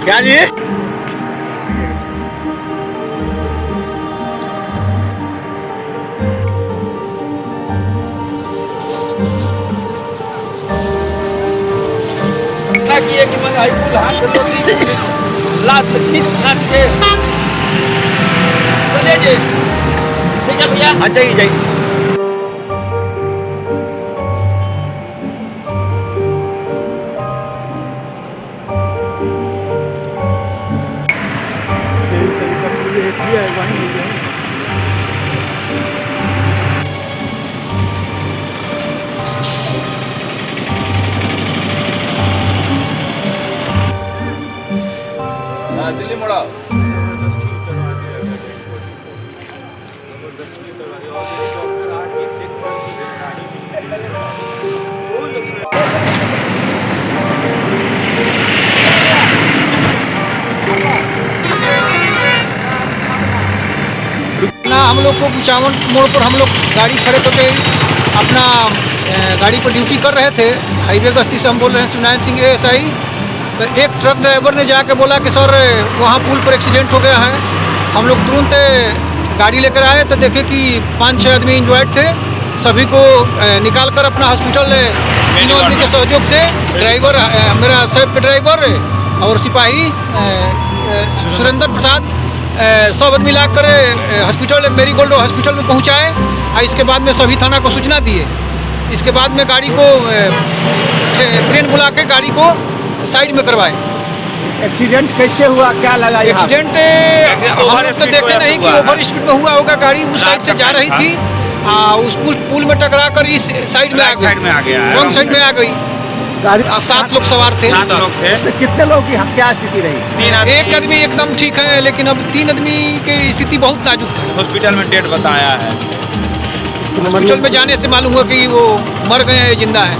क्या जी? किए कि मैं फुल हाथ लात खींच खींच के चले जी। ठीक है भैया, हाँ जाइए जाइए। दिल्ली मोड़ा हम लोग को कुचावन मोड़ पर हम लोग गाड़ी खड़े करके अपना गाड़ी पर ड्यूटी कर रहे थे। हाईवे गश्ती से हम बोल रहे हैं शिवनारायण सिंह ASI। तो एक ट्रक ड्राइवर ने जाके बोला कि सर वहाँ पुल पर एक्सीडेंट हो गया है। हम लोग तुरंत गाड़ी लेकर आए तो देखे कि 5-6 आदमी इंजर्ड थे। सभी को निकाल कर अपना हॉस्पिटल तीनों आदमी के सहयोग से ड्राइवर मेरा सैफ के ड्राइवर और सिपाही सुरेंद्र प्रसाद सब आदमी लाकर हॉस्पिटल मेरी गोल्ड हॉस्पिटल में पहुंचाए। और इसके बाद में सभी थाना को सूचना दिए। इसके बाद में गाड़ी को ट्रेन बुला के गाड़ी को साइड में करवाए। एक्सीडेंट कैसे हुआ, क्या लगा? एक्सीडेंट हम लोग तो देखे नहीं कि ओवर स्पीड में हुआ होगा। गाड़ी उस साइड से जा रही थी, उस पुल में टकरा कर इस साइड में आ गई, रॉन्ग साइड में आ गई। गाड़ी 7 लोग सवार थे। 7 लोग थे। तो कितने लोगों की क्या स्थिति रही? 3 आदमी। एक आदमी एकदम ठीक है, लेकिन अब 3 आदमी की स्थिति बहुत नाजुक है। हॉस्पिटल में डेट बताया है। हॉस्पिटल में जाने से मालूम हुआ कि वो मर गए हैं, जिंदा है।